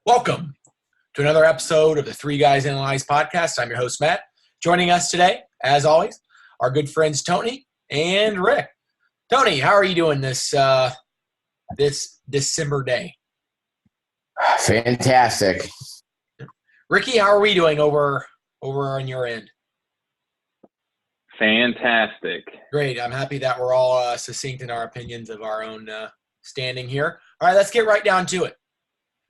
Welcome to another episode of the Three Guys Analyze podcast. I'm your host, Matt. Joining us today, as always, our good friends Tony and Rick. Tony, how are you doing this December day? Fantastic. Ricky, how are we doing over on your end? Fantastic. Great. I'm happy that we're all succinct in our opinions of our own standing here. All right, let's get right down to it.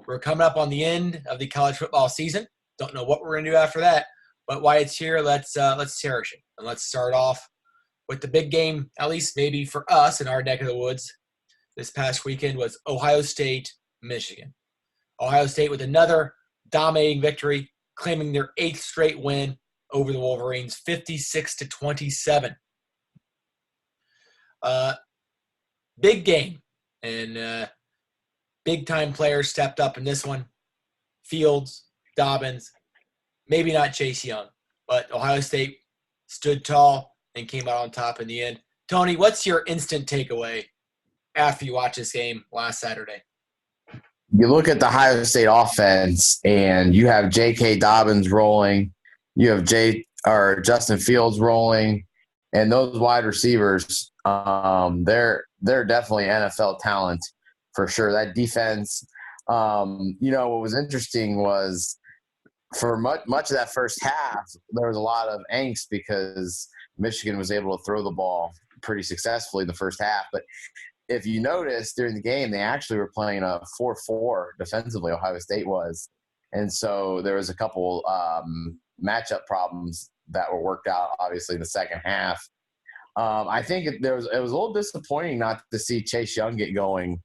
We're coming up on the end of the college football season. Don't know what we're going to do after that, but while it's here, let's cherish it. And let's start off with the big game, at least maybe for us in our neck of the woods. This past weekend was Ohio State, Michigan. Ohio State with another dominating victory, claiming their 8th straight win over the Wolverines, 56-27. Big game, and big-time players stepped up in this one. Fields, Dobbins, maybe not Chase Young, but Ohio State stood tall and came out on top in the end. Tony, what's your instant takeaway after you watch this game last Saturday? You look at the Ohio State offense, and you have J.K. Dobbins rolling. You have Justin Fields rolling, and those wide receivers, they're definitely NFL talent for sure. That defense, what was interesting was for much of that first half, there was a lot of angst because Michigan was able to throw the ball pretty successfully in the first half. But if you notice during the game, they actually were playing a 4-4 defensively, Ohio State was. And so there was a couple matchup problems that were worked out, obviously, in the second half. I think it was a little disappointing not to see Chase Young get going.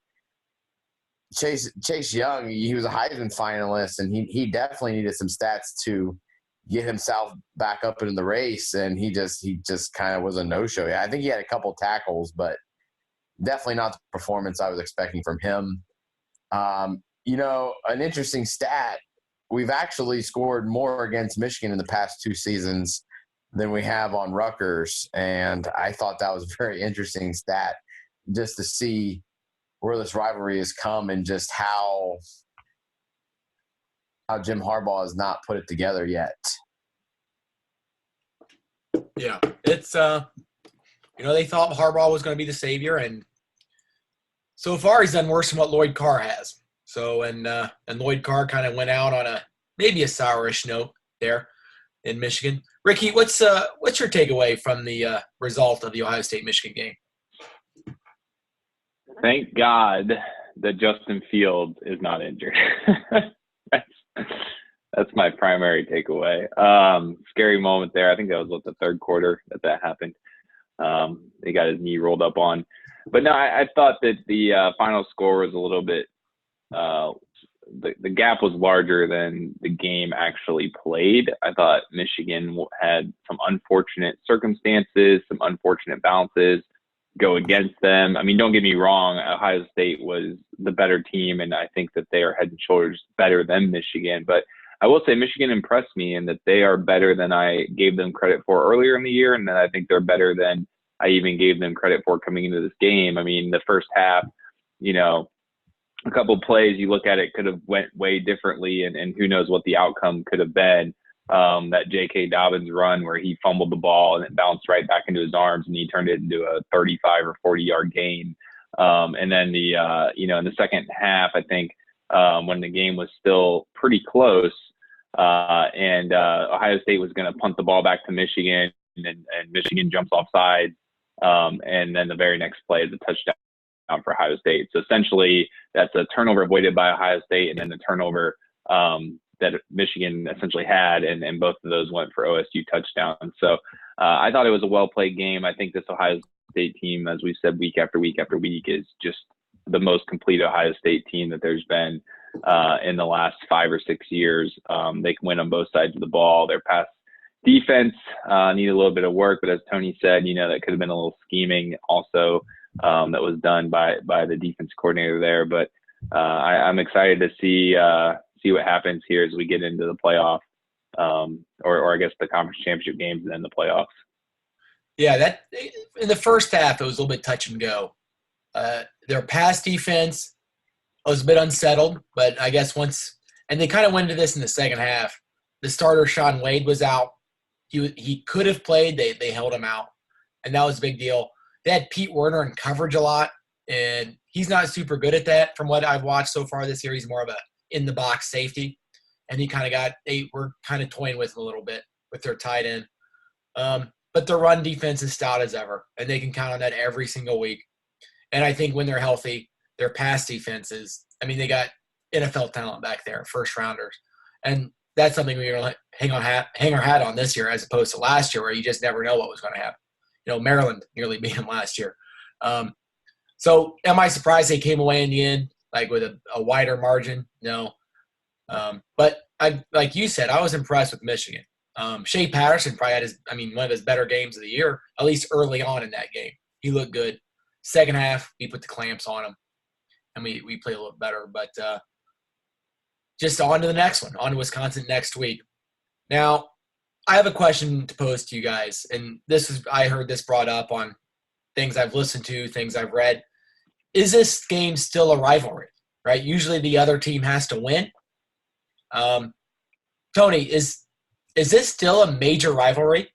Chase Young, he was a Heisman finalist, and he definitely needed some stats to get himself back up into the race, and he just kind of was a no-show. Yeah, I think he had a couple tackles, but definitely not the performance I was expecting from him. An interesting stat, we've actually scored more against Michigan in the past 2 seasons than we have on Rutgers, and I thought that was a very interesting stat just to see where this rivalry has come and just how Jim Harbaugh has not put it together yet. Yeah, it's they thought Harbaugh was going to be the savior, and so far he's done worse than what Lloyd Carr has. So and Lloyd Carr kind of went out on maybe a sourish note there in Michigan. Ricky, what's your takeaway from the result of the Ohio State Michigan game? Thank God that Justin Fields is not injured. That's my primary takeaway. Scary moment there. I think that was the third quarter that happened. He got his knee rolled up on. But no, I thought that the final score was a little bit the gap was larger than the game actually played. I thought Michigan had some unfortunate circumstances, some unfortunate bounces go against them. I mean, don't get me wrong, Ohio State was the better team, and I think that they are head and shoulders better than Michigan. But I will say Michigan impressed me in that they are better than I gave them credit for earlier in the year, and that I think they're better than I even gave them credit for coming into this game. I mean, the first half, a couple plays, you look at it, could have went way differently, and who knows what the outcome could have been. That J.K. Dobbins run where he fumbled the ball and it bounced right back into his arms, and he turned it into a 35 or 40-yard gain. And then in the second half, I think when the game was still pretty close, and Ohio State was going to punt the ball back to Michigan, and Michigan jumps off sides, and then the very next play is a touchdown for Ohio State. So essentially, that's a turnover avoided by Ohio State, and then the turnover that Michigan essentially had, and both of those went for OSU touchdowns. So I thought it was a well-played game. I think this Ohio State team, as we've said week after week after week, is just the most complete Ohio State team that there's been in the last 5 or 6 years. They can win on both sides of the ball. Their pass defense needed a little bit of work, but as Tony said, that could have been a little scheming also that was done by the defense coordinator there. But I'm excited to see what happens here as we get into the playoff, or I guess the conference championship games and then the playoffs. Yeah, that in the first half it was a little bit touch and go. Their pass defense was a bit unsettled, but I guess once And they kind of went into this in the second half. The starter, Sean Wade, was out. He could have played. They held him out, and that was a big deal. They had Pete Werner in coverage a lot, and he's not super good at that from what I've watched so far this year. He's more of a in-the-box safety, and they were kind of toying with him a little bit with their tight end. But their run defense is stout as ever, and they can count on that every single week. And I think when they're healthy, their pass defenses, they got NFL talent back there, first-rounders. And that's something we're going to hang our hat on this year as opposed to last year where you just never know what was going to happen. Maryland nearly beat them last year. So am I surprised they came away in the end, like with a wider margin? No. But like you said, I was impressed with Michigan. Shea Patterson probably had one of his better games of the year, at least early on in that game. He looked good. Second half, we put the clamps on him, and we played a little better. But just on to the next one, on to Wisconsin next week. Now, I have a question to pose to you guys, and I heard this brought up on things I've listened to, things I've read. Is this game still a rivalry, right? Usually the other team has to win. Tony, is this still a major rivalry?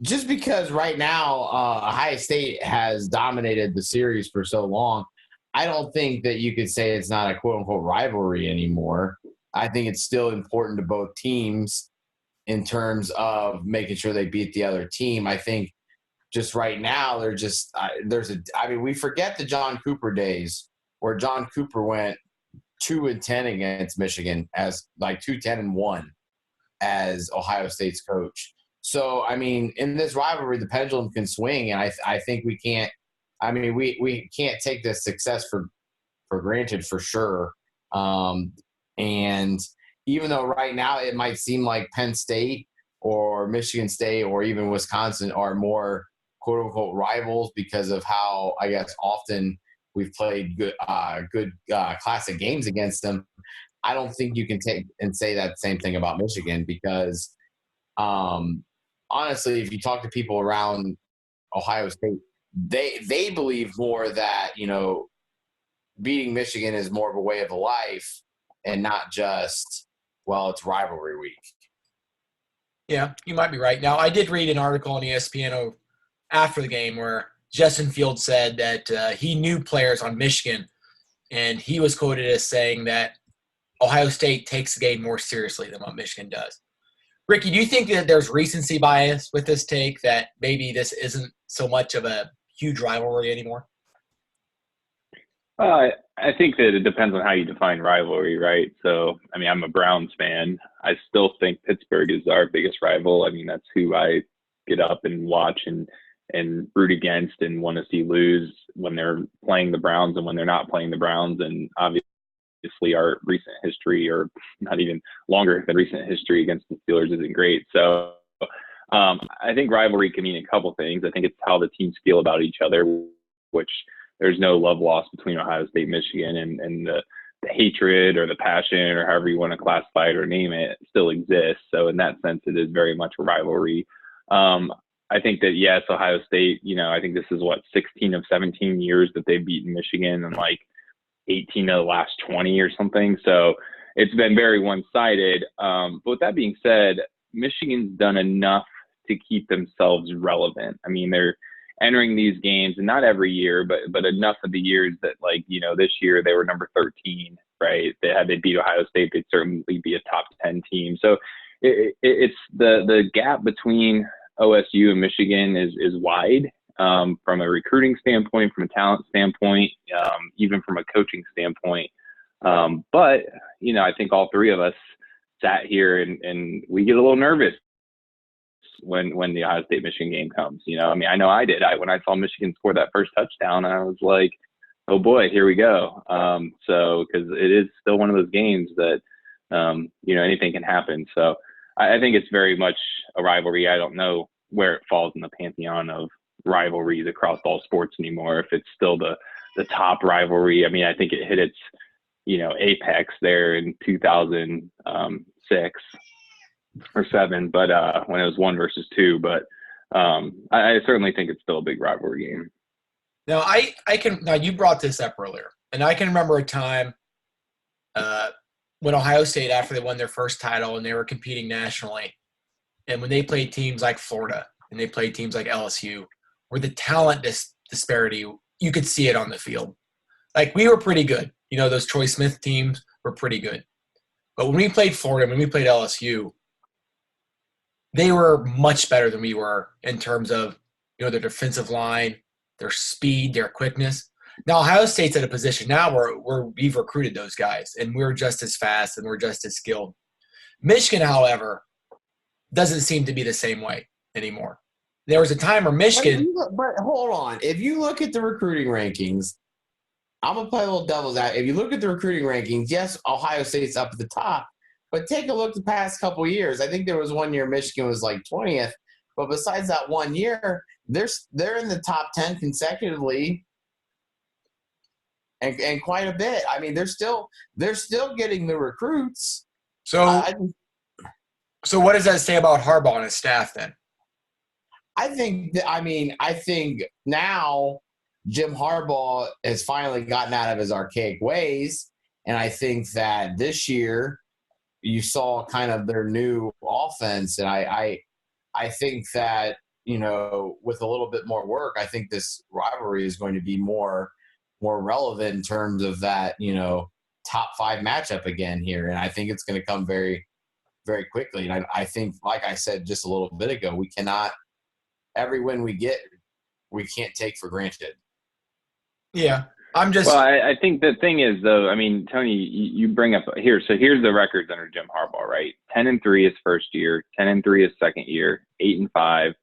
Just because right now Ohio State has dominated the series for so long, I don't think that you could say it's not a quote-unquote rivalry anymore. I think it's still important to both teams in terms of making sure they beat the other team. I think just right now we forget the John Cooper days where John Cooper went 2-10 against Michigan as 2-10-1 as Ohio State's coach. So, in this rivalry, the pendulum can swing, and I think we can't we can't take this success for granted for sure. And even though right now it might seem like Penn State or Michigan State or even Wisconsin are more quote-unquote rivals because of how, I guess, often we've played good classic games against them, I don't think you can take and say that same thing about Michigan because honestly, if you talk to people around Ohio State, they believe more that, beating Michigan is more of a way of life and not just, it's rivalry week. Yeah, you might be right. Now, I did read an article on ESPN after the game where Justin Fields said that he knew players on Michigan, and he was quoted as saying that Ohio State takes the game more seriously than what Michigan does. Ricky, do you think that there's recency bias with this take, that maybe this isn't so much of a huge rivalry anymore? I think that it depends on how you define rivalry, right? So, I'm a Browns fan. I still think Pittsburgh is our biggest rival. That's who I get up and watch and root against and want to see lose when they're playing the Browns and when they're not playing the Browns. And obviously our recent history, or not even longer than recent history, against the Steelers isn't great. So I think rivalry can mean a couple things. I think it's how the teams feel about each other, which there's no love lost between Ohio State, Michigan, and the hatred or the passion or however you want to classify it or name it still exists. So in that sense, it is very much a rivalry. I think that, yes, Ohio State, I think this is 16 of 17 years that they've beaten Michigan and 18 of the last 20 or something. So it's been very one-sided. But with that being said, Michigan's done enough to keep themselves relevant. They're entering these games, and not every year, but enough of the years that, this year they were number 13, right? Had they beat Ohio State, they'd certainly be a top 10 team. So it's the gap between OSU and Michigan is wide from a recruiting standpoint, from a talent standpoint, even from a coaching standpoint. But, I think all three of us sat here and we get a little nervous when the Ohio State Michigan game comes. I know I did. When I saw Michigan score that first touchdown, I was like, oh boy, here we go. So because it is still one of those games that anything can happen. So I think it's very much a rivalry. I don't know where it falls in the pantheon of rivalries across all sports anymore, if it's still the top rivalry. I think it hit its apex there in 2006 or 7, but when it was 1 versus 2. But I certainly think it's still a big rivalry game. Now, now you brought this up earlier, and I can remember a time when Ohio State, after they won their first title and they were competing nationally, and when they played teams like Florida and they played teams like LSU, where the talent disparity, you could see it on the field. Like, we were pretty good. Those Troy Smith teams were pretty good. But when we played Florida, when we played LSU, they were much better than we were in terms of, their defensive line, their speed, their quickness. Now, Ohio State's at a position now where we've recruited those guys, and we're just as fast and we're just as skilled. Michigan, however, doesn't seem to be the same way anymore. There was a time where Michigan – But hold on. If you look at the recruiting rankings, I'm going to play a little devil's advocate. If you look at the recruiting rankings, yes, Ohio State's up at the top, but take a look the past couple of years. I think there was one year Michigan was like 20th, but besides that one year, they're in the top 10 consecutively, and quite a bit. I mean, they're still getting the recruits. So what does that say about Harbaugh and his staff then? I think now Jim Harbaugh has finally gotten out of his archaic ways, and I think that this year you saw kind of their new offense, and I think that, with a little bit more work, I think this rivalry is going to be more relevant in terms of that, top 5 matchup again here, and I think it's going to come very, very quickly. And I think, like I said just a little bit ago, we cannot – every win we get, we can't take for granted. Yeah. Well, I think the thing is, though, I mean, Tony, you bring up here. So here's the records under Jim Harbaugh, right? 10-3 his first year, 10-3 his second year, 8-5,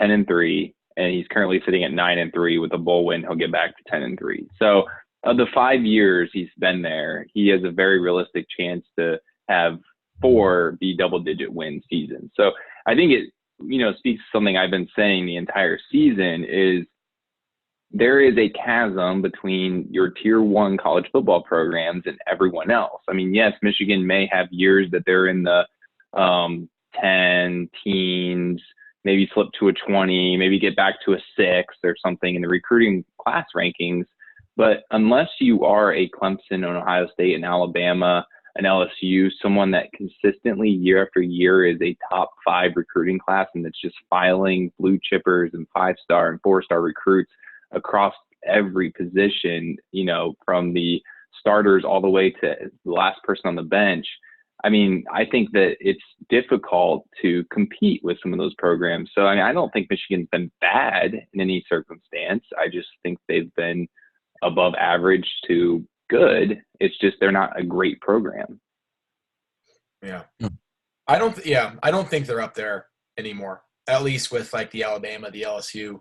10-3, and he's currently sitting at 9-3 with a bowl win. He'll get back to 10-3. So of the 5 years he's been there, he has a very realistic chance to have 4 be double-digit win seasons. So I think it, speaks to something I've been saying the entire season is there is a chasm between your tier 1 college football programs and everyone else. I mean, yes, Michigan may have years that they're in the 10 teens, maybe slip to a 20, maybe get back to a 6 or something in the recruiting class rankings. But unless you are a Clemson, an Ohio State, an Alabama, an LSU, someone that consistently year after year is a top 5 recruiting class and that's just filing blue chippers and 5-star and 4-star recruits across every position, from the starters all the way to the last person on the bench. I mean, I think that it's difficult to compete with some of those programs. So, I mean, I don't think Michigan's been bad in any circumstance. I just think they've been above average to good. It's just they're not a great program. Yeah. I don't think they're up there anymore, at least with like the Alabama, the LSU.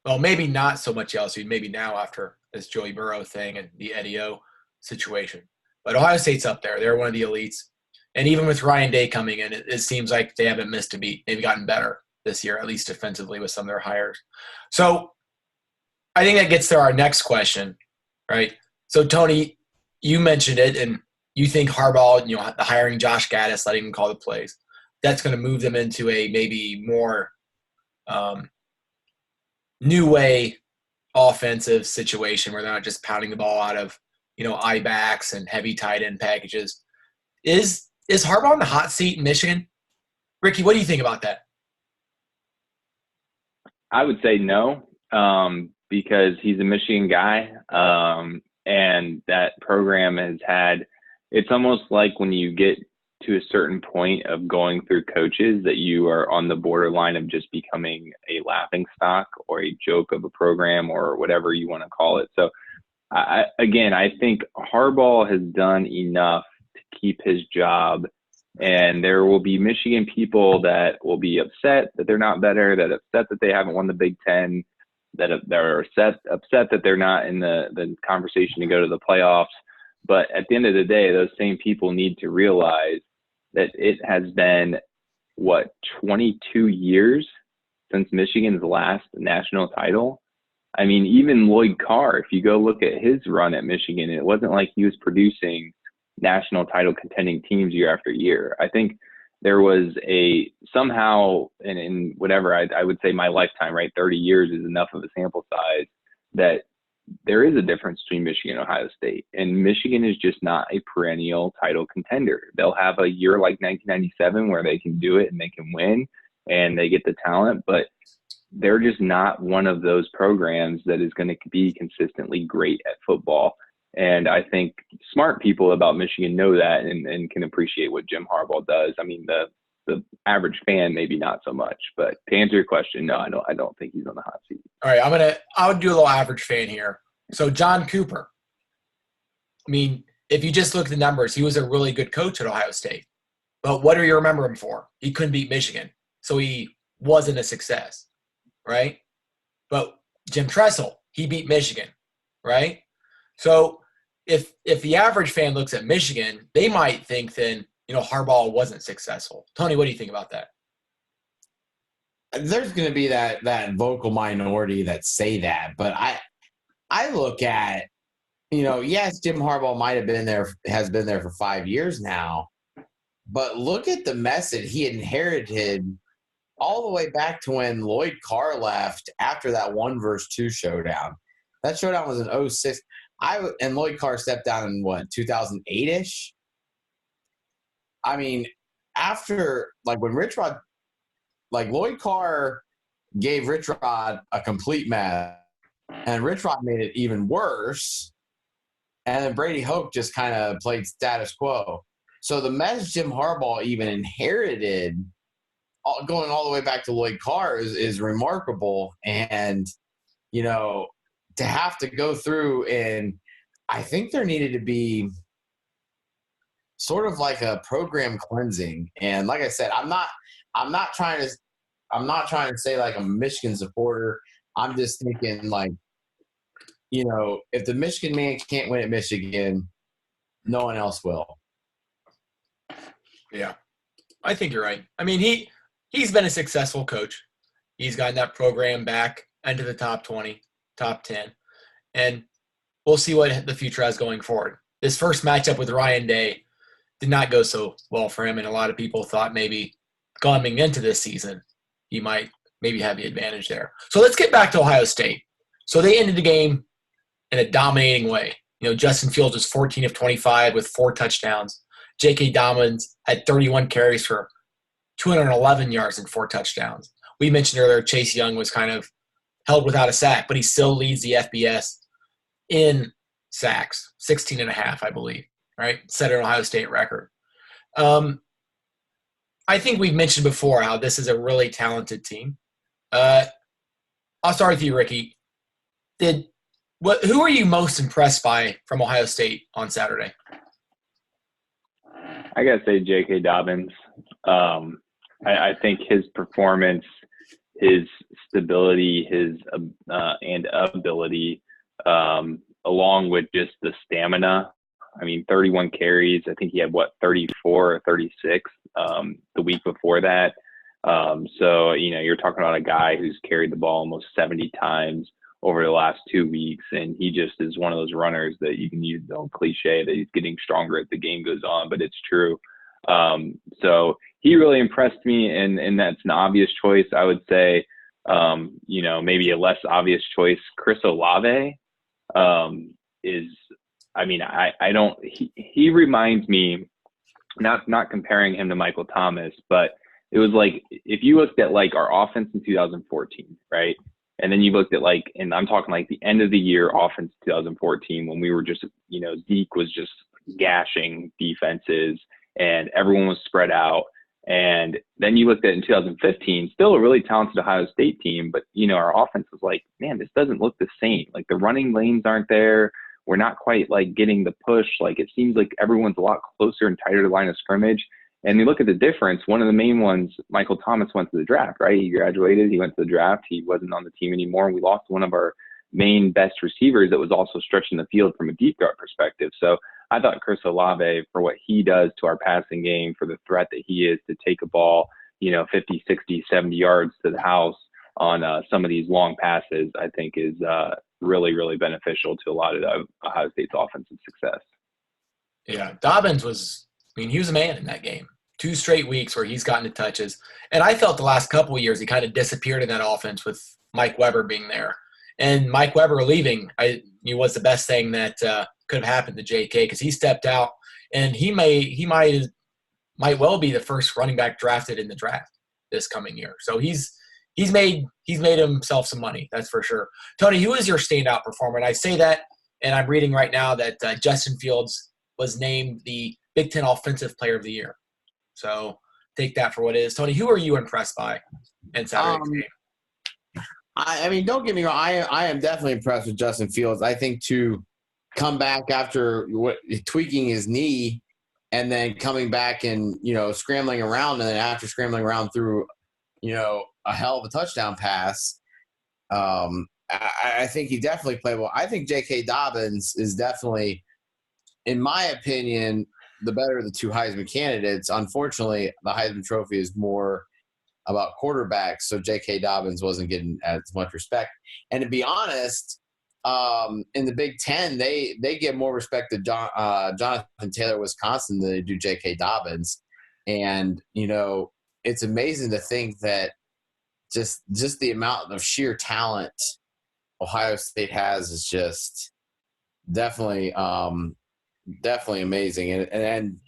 Well, maybe not so much LSU, maybe now after this Joey Burrow thing and the Eddie O situation. But Ohio State's up there. They're one of the elites. And even with Ryan Day coming in, it seems like they haven't missed a beat. They've gotten better this year, at least defensively with some of their hires. So I think that gets to our next question, right? So, Tony, you mentioned it, and you think Harbaugh, the hiring Josh Gaddis, letting him call the plays, that's going to move them into a maybe more new way offensive situation where they're not just pounding the ball out of, I-backs and heavy tight end packages. Is Harbaugh on the hot seat in Michigan? Ricky, what do you think about that? I would say no, because he's a Michigan guy, and that program has had – it's almost like when you get to a certain point of going through coaches that you are on the borderline of just becoming a laughingstock or a joke of a program or whatever you want to call it. So, I think Harbaugh has done enough to keep his job, and there will be Michigan people that will be upset that they're not better, that upset that they haven't won the Big Ten, that they're upset that they're not in the conversation to go to the playoffs. But at the end of the day, those same people need to realize that it has been, 22 years since Michigan's last national title. I mean, even Lloyd Carr, if you go look at his run at Michigan, it wasn't like he was producing national title contending teams year after year. I think there was somehow, in whatever, I would say my lifetime, right, 30 years is enough of a sample size, that there is a difference between Michigan and Ohio State. And Michigan is just not a perennial title contender. They'll have a year like 1997 where they can do it and they can win and they get the talent, but they're just not one of those programs that is going to be consistently great at football. And I think smart people about Michigan know that and can appreciate what Jim Harbaugh does. I mean, the average fan, maybe not so much, but to answer your question, no, I don't think he's on the hot seat. All right, I would do a little average fan here. So John Cooper, I mean, if you just look at the numbers, he was a really good coach at Ohio State. But what do you remember him for? He couldn't beat Michigan, so he wasn't a success, right? But Jim Tressel, he beat Michigan, right? So if the average fan looks at Michigan, they might think then, Harbaugh wasn't successful. Tony, what do you think about that? There's going to be that vocal minority that say that, but I look at, yes, Jim Harbaugh has been there for 5 years now, but look at the mess that he inherited all the way back to when Lloyd Carr left after that 1-2 showdown. That showdown was in 2006. And Lloyd Carr stepped down in 2008-ish? I mean, after, when Rich Rod, Lloyd Carr gave Rich Rod a complete mess, and Rich Rod made it even worse, and then Brady Hoke just kind of played status quo. So the mess Jim Harbaugh even inherited, going all the way back to Lloyd Carr, is remarkable. And, to have to go through, and I think there needed to be sort of like a program cleansing. And like I said, I'm not trying to say like I'm a Michigan supporter. I'm just thinking if the Michigan man can't win at Michigan, no one else will. Yeah, I think you're right. I mean, he's been a successful coach. He's gotten that program back into the top 20, top 10. And we'll see what the future has going forward. This first matchup with Ryan Day did not go so well for him, and a lot of people thought maybe coming into this season he might maybe have the advantage there. So let's get back to Ohio State. So they ended the game in a dominating way. Justin Fields was 14 of 25 with 4 touchdowns. J.K. Dobbins had 31 carries for 211 yards and 4 touchdowns. We mentioned earlier Chase Young was kind of held without a sack, but he still leads the FBS in sacks, 16 and a half, I believe, right? Set an Ohio State record. I think we've mentioned before how this is a really talented team. I'll start with you, Ricky. Who are you most impressed by from Ohio State on Saturday? I got to say J.K. Dobbins. I think his performance, his stability, his and ability, along with just the stamina. I mean, 31 carries. I think he had, 34 or 36 the week before that. So, you're talking about a guy who's carried the ball almost 70 times over the last 2 weeks, and he just is one of those runners that you can use the old cliche that he's getting stronger as the game goes on, but it's true. So he really impressed me, and that's an obvious choice. I would say, maybe a less obvious choice, Chris Olave he reminds me, not comparing him to Michael Thomas, but it was like, if you looked at our offense in 2014, right? And then you looked at and I'm talking the end of the year offense 2014, when we were just, Zeke was just gashing defenses and everyone was spread out. And then you looked at in 2015, still a really talented Ohio State team, but our offense was man, this doesn't look the same. The running lanes aren't there. We're not quite getting the push. It seems like everyone's a lot closer and tighter to the line of scrimmage. And you look at the difference. One of the main ones, Michael Thomas went to the draft, right? He graduated. He went to the draft. He wasn't on the team anymore. And we lost one of our main best receivers that was also stretching the field from a deep guard perspective. So I thought Chris Olave, for what he does to our passing game, for the threat that he is to take a ball, 50, 60, 70 yards to the house on some of these long passes, I think is really, really beneficial to a lot of Ohio State's offensive success. Yeah, Dobbins he was a man in that game. 2 straight weeks where he's gotten the touches. And I felt the last couple of years he kind of disappeared in that offense with Mike Weber being there. And Mike Weber leaving, was the best thing that could have happened to J.K. because he stepped out, and he might well be the first running back drafted in the draft this coming year. So he's made himself some money, that's for sure. Tony, who is your standout performer? And I say that, and I'm reading right now that Justin Fields was named the Big Ten Offensive Player of the Year. So take that for what it is. Tony, who are you impressed by in Saturday's game? I mean, don't get me wrong. I am definitely impressed with Justin Fields. I think to come back after tweaking his knee and then coming back and, scrambling around, and then after scrambling around through, a hell of a touchdown pass, I think he definitely played well. I think J.K. Dobbins is definitely, in my opinion, the better of the two Heisman candidates. Unfortunately, the Heisman Trophy is more about quarterbacks, so J.K. Dobbins wasn't getting as much respect. And to be honest, in the Big Ten, they give more respect to Jonathan Taylor, Wisconsin, than they do J.K. Dobbins. And, it's amazing to think that just the amount of sheer talent Ohio State has is just definitely amazing. And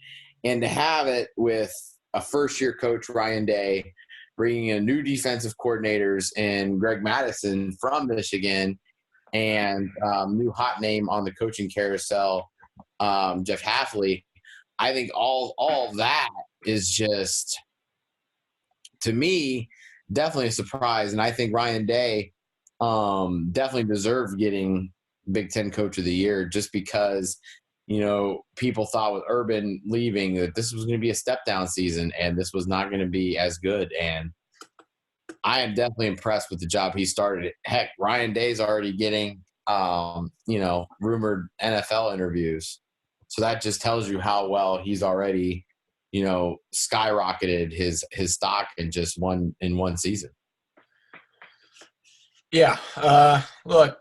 to have it with a first-year coach, Ryan Day, bringing in new defensive coordinators and Greg Madison from Michigan, and new hot name on the coaching carousel, Jeff Hafley. I think all of that is just, to me, definitely a surprise. And I think Ryan Day definitely deserved getting Big Ten Coach of the Year, just because, people thought with Urban leaving that this was going to be a step-down season and this was not going to be as good. And I am definitely impressed with the job he started. Heck, Ryan Day's already getting, rumored NFL interviews. So that just tells you how well he's already, skyrocketed his stock in just one season. Yeah. Look,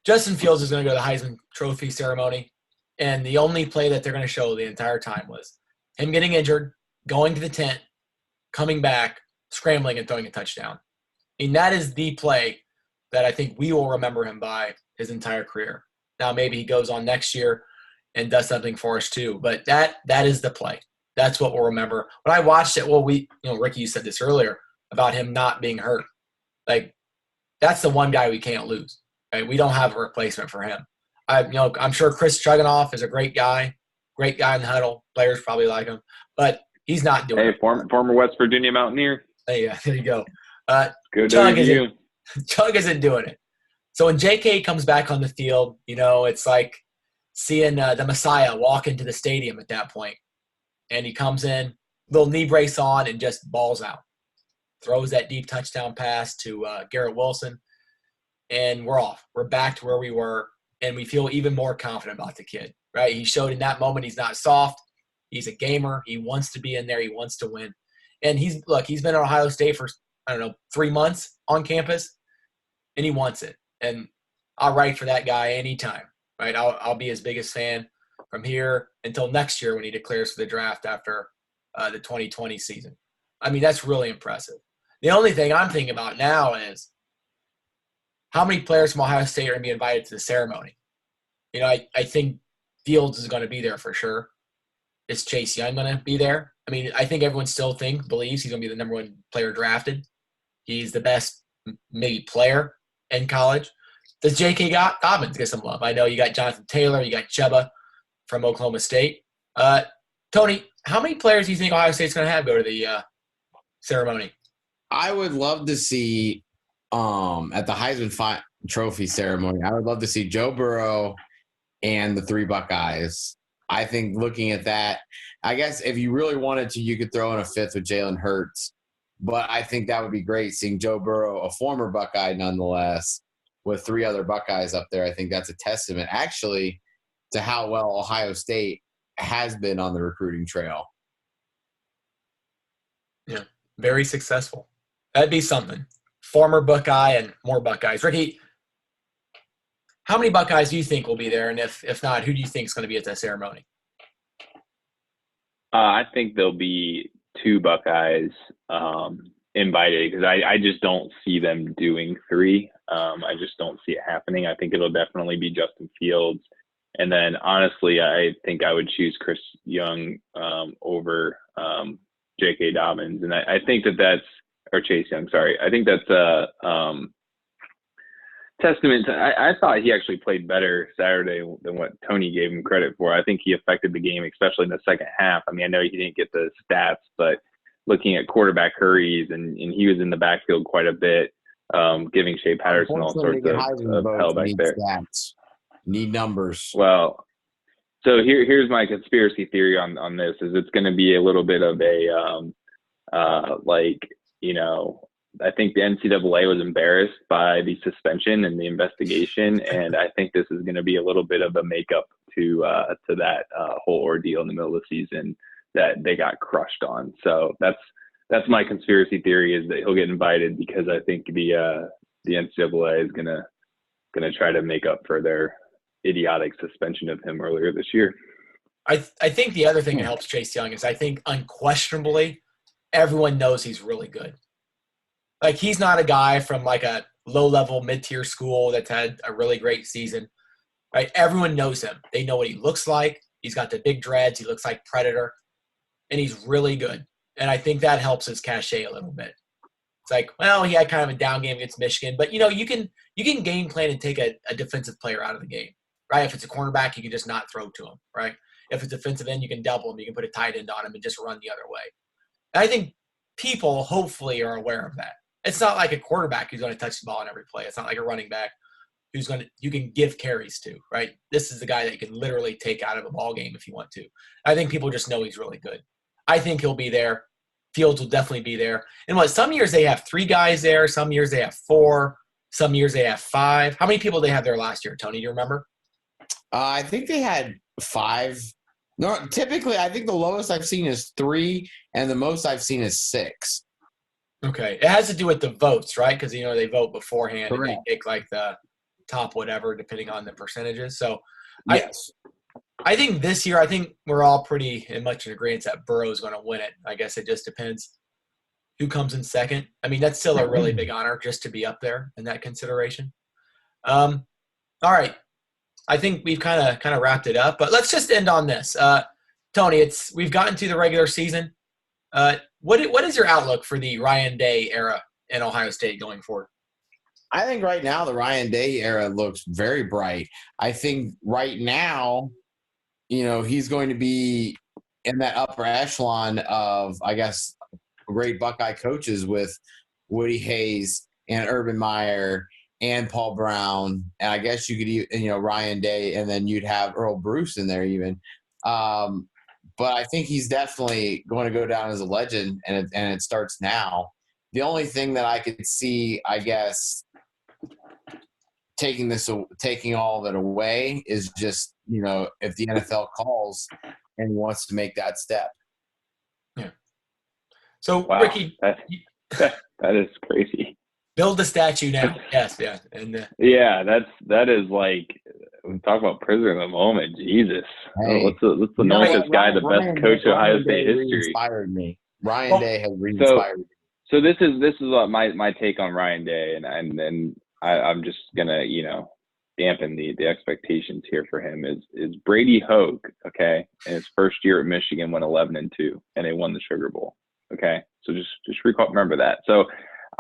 Justin Fields is going to go to the Heisman Trophy ceremony, and the only play that they're going to show the entire time was him getting injured, going to the tent, coming back, scrambling, and throwing a touchdown. I mean, that is the play that I think we will remember him by his entire career. Now, maybe he goes on next year and does something for us too, but that is the play. That's what we'll remember. When I watched it, Ricky, you said this earlier about him not being hurt. Like, that's the one guy we can't lose. Right? We don't have a replacement for him. I'm sure Chris Chugginoff is a great guy in the huddle. Players probably like him, but he's not doing it. Hey, former West Virginia Mountaineer. Hey, there you go. Good Chug isn't doing it. So when J.K. comes back on the field, it's like seeing the Messiah walk into the stadium at that point. And he comes in, little knee brace on, and just balls out. Throws that deep touchdown pass to Garrett Wilson, and we're off. We're back to where we were, and we feel even more confident about the kid, right? He showed in that moment he's not soft. He's a gamer. He wants to be in there. He wants to win. And he's been at Ohio State for, 3 months on campus, and he wants it. And I'll write for that guy anytime, right? I'll be his biggest fan from here until next year when he declares for the draft after the 2020 season. I mean, that's really impressive. The only thing I'm thinking about now is how many players from Ohio State are going to be invited to the ceremony. I think Fields is going to be there for sure. Is Chase Young going to be there? I mean, I think everyone still believes he's going to be the number one player drafted. He's the best maybe player in college. Does J.K. Dobbins get some love? I know you got Jonathan Taylor, you got Chuba from Oklahoma State. Tony, how many players do you think Ohio State's going to have go to the ceremony? I would love to see at the Heisman Trophy ceremony, I would love to see Joe Burrow and the 3 Buckeyes. I think looking at that, I guess if you really wanted to, you could throw in a 5th with Jalen Hurts. But I think that would be great, seeing Joe Burrow, a former Buckeye nonetheless, with 3 other Buckeyes up there. I think that's a testament, actually, to how well Ohio State has been on the recruiting trail. Yeah, very successful. That'd be something. Former Buckeye and more Buckeyes. Ricky, how many Buckeyes do you think will be there? And if not, who do you think is going to be at that ceremony? I think there'll be 2 Buckeyes. invited because I just don't see them doing 3. I just don't see it happening. I think it'll definitely be Justin Fields. And then honestly, I think I would choose Chris Young over J.K. Dobbins. And I think that's – or Chase Young, sorry. I think that's a testament to – I thought he actually played better Saturday than what Tony gave him credit for. I think he affected the game, especially in the second half. I mean, I know he didn't get the stats, but looking at quarterback hurries, and he was in the backfield quite a bit, giving Shea Patterson all sorts of hell back there. Stats. Need numbers. Well, so here's my conspiracy theory on this is it's going to be a little bit of a I think the NCAA was embarrassed by the suspension and the investigation, and I think this is going to be a little bit of a makeup to that whole ordeal in the middle of the season that they got crushed on. So that's my conspiracy theory is that he'll get invited because I think the NCAA is gonna try to make up for their idiotic suspension of him earlier this year. I think the other thing that helps Chase Young is I think unquestionably everyone knows he's really good. Like he's not a guy from like a low-level mid-tier school that's had a really great season. Right? Everyone knows him. They know what he looks like. He's got the big dreads. He looks like Predator. And he's really good. And I think that helps his cachet a little bit. It's like, well, he had kind of a down game against Michigan, but you can game plan and take a defensive player out of the game, right? If it's a cornerback, you can just not throw to him, right? If it's defensive end, you can double him. You can put a tight end on him and just run the other way. And I think people hopefully are aware of that. It's not like a quarterback who's going to touch the ball on every play. It's not like a running back you can give carries to, right? This is the guy that you can literally take out of a ball game if you want to. I think people just know he's really good. I think he'll be there. Fields will definitely be there. And some years they have 3 guys there. Some years they have 4. Some years they have 5. How many people did they have there last year, Tony? Do you remember? I think they had 5. No, typically, I think the lowest I've seen is 3, and the most I've seen is 6. Okay. It has to do with the votes, right? Because, they vote beforehand. Correct. And they pick like the top whatever depending on the percentages. So, yes. I think this year, I think we're all pretty much in agreement that Burrow's going to win it. I guess it just depends who comes in second. I mean, that's still a really big honor just to be up there in that consideration. All right. I think we've kind of wrapped it up, but let's just end on this. Tony, we've gotten to the regular season. What is your outlook for the Ryan Day era in Ohio State going forward? I think right now the Ryan Day era looks very bright. I think right now, he's going to be in that upper echelon of, I guess, great Buckeye coaches with Woody Hayes and Urban Meyer and Paul Brown. And I guess you could, Ryan Day, and then you'd have Earl Bruce in there even. But I think he's definitely going to go down as a legend, and it starts now. The only thing that I could see, I guess, taking all of it away is just, if the NFL calls and wants to make that step. Yeah. So, wow. Ricky, that is crazy. Build the statue now. Yes, yeah. And yeah, that is like, we talk about prisoner of the moment. Jesus. Hey, let's anoint this guy the best coach of Ohio State history. Inspired me. Ryan Day has re-inspired me. So this is what my take on Ryan Day, and I'm just gonna dampen the expectations here for him is Brady Hoke, okay, in his first year at Michigan went 11-2 and they won the Sugar Bowl, okay. So just remember that. So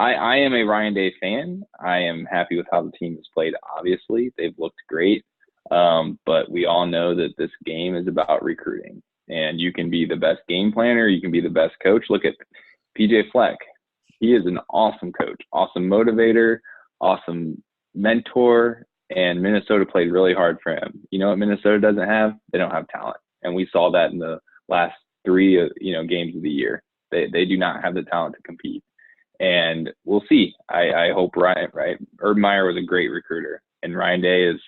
I am a Ryan Day fan. I am happy with how the team has played. Obviously, they've looked great, but we all know that this game is about recruiting, and you can be the best game planner, you can be the best coach. Look at PJ Fleck. He is an awesome coach, awesome motivator, awesome mentor, and Minnesota played really hard for him. You know what Minnesota doesn't have? They don't have talent. And we saw that in the last 3 games of the year. They do not have the talent to compete. And we'll see. I hope Urban Meyer was a great recruiter, and Ryan Day is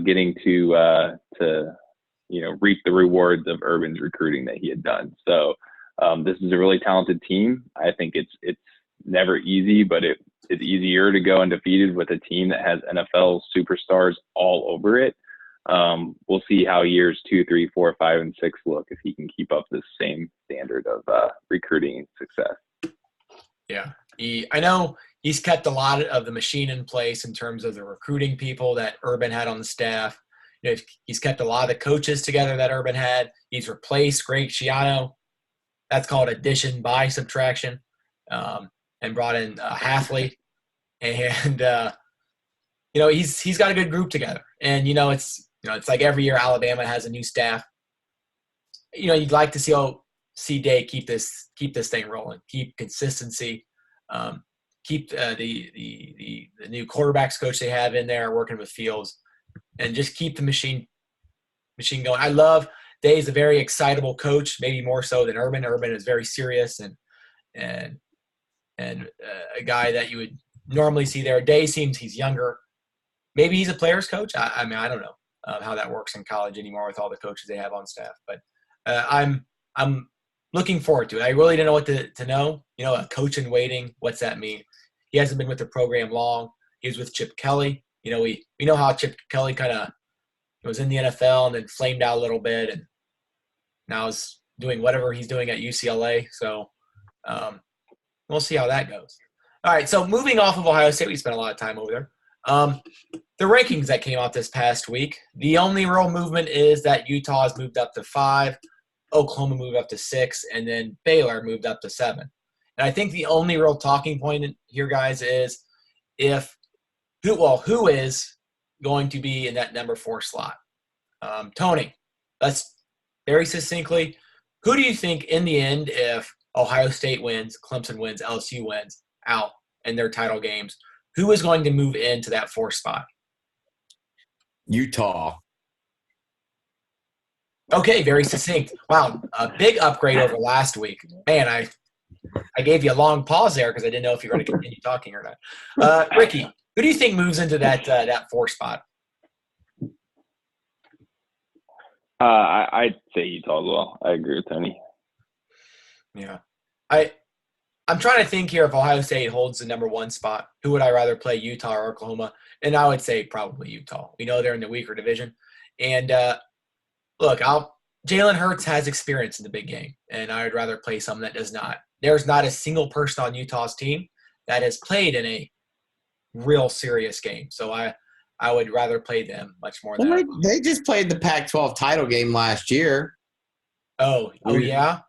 getting to reap the rewards of Urban's recruiting that he had done. So this is a really talented team. I think it's never easy, but it's easier to go undefeated with a team that has NFL superstars all over it. We'll see how years 2, 3, 4, 5, and 6 look if he can keep up this same standard of recruiting success. Yeah. I know he's kept a lot of the machine in place in terms of the recruiting people that Urban had on the staff. He's kept a lot of the coaches together that Urban had. He's replaced Greg Schiano. That's called addition by subtraction, and brought in Halfley. And, he's got a good group together. And, it's like every year Alabama has a new staff. You'd like to see Day keep this thing rolling, keep consistency, keep the new quarterbacks coach they have in there working with Fields, and just keep the machine going. I love Day is a very excitable coach, maybe more so than Urban. Urban is very serious and a guy that you would normally see there. Day seems he's younger. Maybe he's a player's coach. I mean, I don't know how that works in college anymore with all the coaches they have on staff. But I'm looking forward to it. I really didn't know what to know. A coach in waiting, what's that mean? He hasn't been with the program long. He was with Chip Kelly. We know how Chip Kelly kind of was in the NFL and then flamed out a little bit, and now is doing whatever he's doing at UCLA. So we'll see how that goes. All right, so moving off of Ohio State, we spent a lot of time over there. The rankings that came out this past week, the only real movement is that Utah has moved up to 5, Oklahoma moved up to 6, and then Baylor moved up to 7. And I think the only real talking point here, guys, is who is going to be in that number 4 slot. Tony, let's very succinctly, who do you think in the end, if Ohio State wins, Clemson wins, LSU wins out in their title games, who is going to move into that 4 spot? Utah. Okay, very succinct. Wow, a big upgrade over last week. Man, I gave you a long pause there because I didn't know if you were going to continue talking or not. Ricky, who do you think moves into that 4 spot? I'd say Utah as well. I agree with Tony. Yeah. I'm trying to think here if Ohio State holds the number 1 spot, who would I rather play, Utah or Oklahoma? And I would say probably Utah. We know they're in the weaker division. And look, Jalen Hurts has experience in the big game, and I would rather play someone that does not. There's not a single person on Utah's team that has played in a real serious game. So I would rather play them much more than they just played the Pac-12 title game last year. Oh, yeah?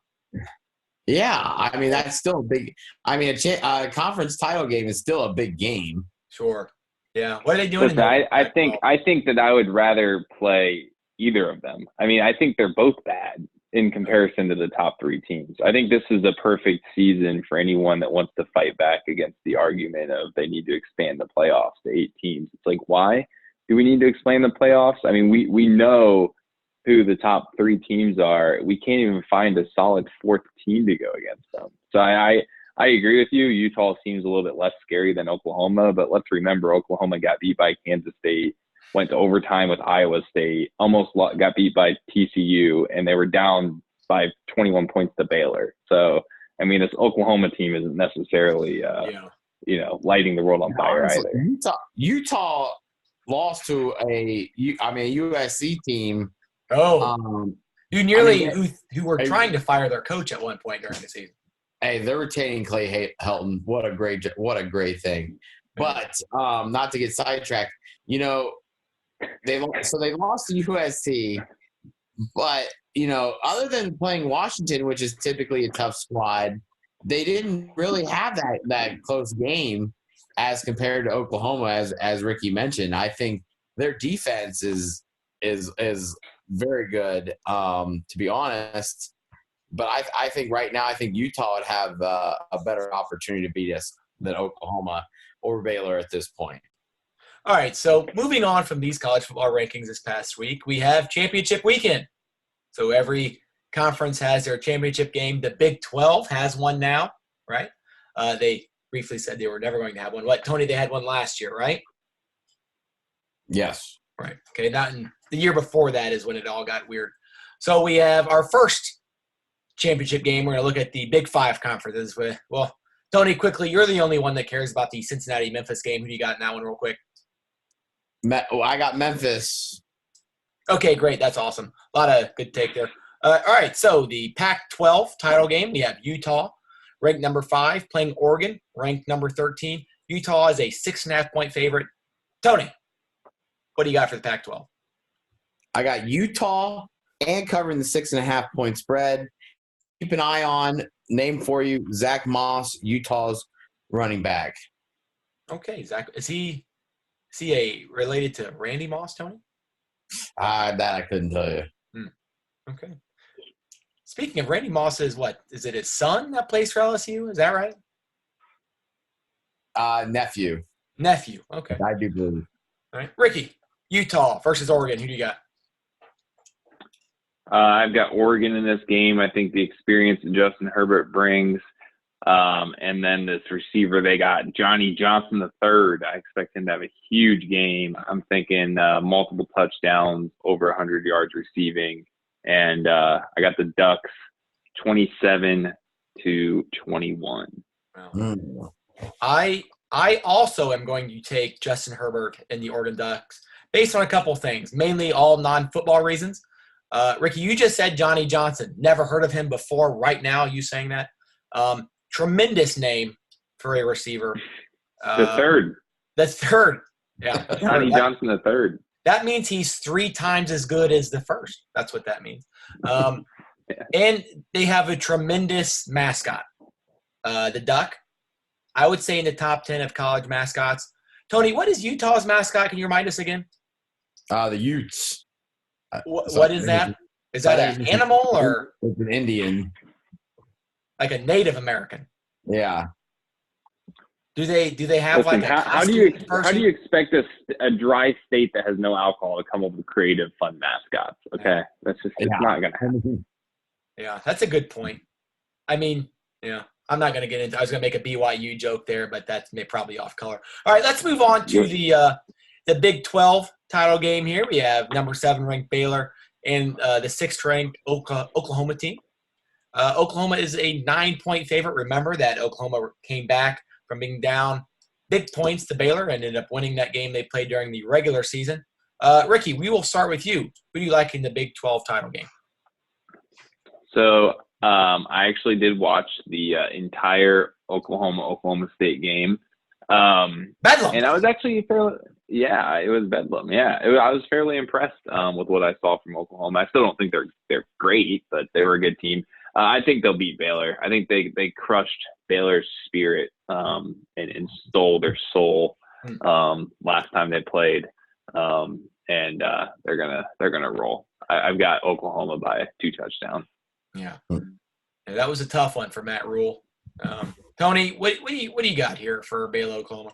Yeah, I mean, that's still a big – I mean, a conference title game is still a big game. Sure. Yeah. What are they doing? Listen, I think that I would rather play either of them. I mean, I think they're both bad in comparison to the top 3 teams. I think this is a perfect season for anyone that wants to fight back against the argument of they need to expand the playoffs to 8 teams. It's like, why do we need to expand the playoffs? I mean, we know who the top 3 teams are. We can't even find a solid 4th team to go against them. So I agree with you. Utah seems a little bit less scary than Oklahoma, but let's remember Oklahoma got beat by Kansas State, went to overtime with Iowa State, almost got beat by TCU, and they were down by 21 points to Baylor. So, I mean, this Oklahoma team isn't necessarily, lighting the world on fire either. Utah lost to a USC team. Who were trying to fire their coach at one point during the season. Hey, they're retaining Clay Helton. What a great thing. But not to get sidetracked, they lost to USC. But other than playing Washington, which is typically a tough squad, they didn't really have that close game as compared to Oklahoma, as Ricky mentioned. I think their defense is very good, to be honest. But I think right now, Utah would have a better opportunity to beat us than Oklahoma or Baylor at this point. All right, so moving on from these college football rankings this past week, we have championship weekend. So every conference has their championship game. The Big 12 has one now, right? They briefly said they were never going to have one. What, Tony, they had one last year, right? Yes. Right. Okay, the year before that is when it all got weird. So we have our first championship game. We're going to look at the Big 5 conferences. Well, Tony, quickly, you're the only one that cares about the Cincinnati-Memphis game. Who do you got in that one real quick? I got Memphis. Okay, great. That's awesome. A lot of good take there. All right, so the Pac-12 title game, we have Utah ranked number 5, playing Oregon, ranked number 13. Utah is a 6.5-point favorite. Tony, what do you got for the Pac-12? I got Utah and covering the 6.5-point spread. Keep an eye on, name for you, Zach Moss, Utah's running back. Okay, Zach, is he related to Randy Moss, Tony? That I couldn't tell you. Okay. Speaking of Randy Moss, is it his son that plays for LSU? Is that right? Nephew. Nephew. Okay. I do believe. All right. Ricky, Utah versus Oregon. Who do you got? I've got Oregon in this game. I think the experience that Justin Herbert brings, and then this receiver they got, Johnny Johnson III. I expect him to have a huge game. I'm thinking multiple touchdowns, over 100 yards receiving, and I got the Ducks 27-21. Wow. I also am going to take Justin Herbert and the Oregon Ducks based on a couple things, mainly all non-football reasons. Ricky, you just said Johnny Johnson. Never heard of him before. Right now, you saying that. Tremendous name for a receiver. The third. The third. Yeah. Johnny Johnson the third. That means he's 3 times as good as the first. That's what that means. And they have a tremendous mascot. The Duck. I would say in the top 10 of college mascots. Tony, what is Utah's mascot? Can you remind us again? The Utes. What is that? Is that an animal or? It's an Indian. Like a Native American. Yeah. Do they have Listen, like a how do you expect a dry state that has no alcohol to come up with creative, fun mascots? Okay, that's just it's not gonna happen. Yeah, that's a good point. I mean, yeah, I'm not gonna get into. I was gonna make a BYU joke there, but that's probably off color. All right, let's move on to the Big 12 title game here. We have number 7 ranked Baylor and the 6th ranked Oklahoma team. Oklahoma is a 9-point favorite. Remember that Oklahoma came back from being down big points to Baylor and ended up winning that game they played during the regular season. Ricky, we will start with you. Who do you like in the Big 12 title game? So I actually did watch the entire Oklahoma State game. Bedlam. And I was actually fairly – yeah, it was bedlam. Yeah, I was fairly impressed with what I saw from Oklahoma. I still don't think they're great, but they were a good team. I think they'll beat Baylor. I think they crushed Baylor's spirit and stole their soul last time they played, and they're gonna roll. I've got Oklahoma by 2 touchdowns. Yeah, that was a tough one for Matt Rule. Tony, what do you got here for Baylor, Oklahoma?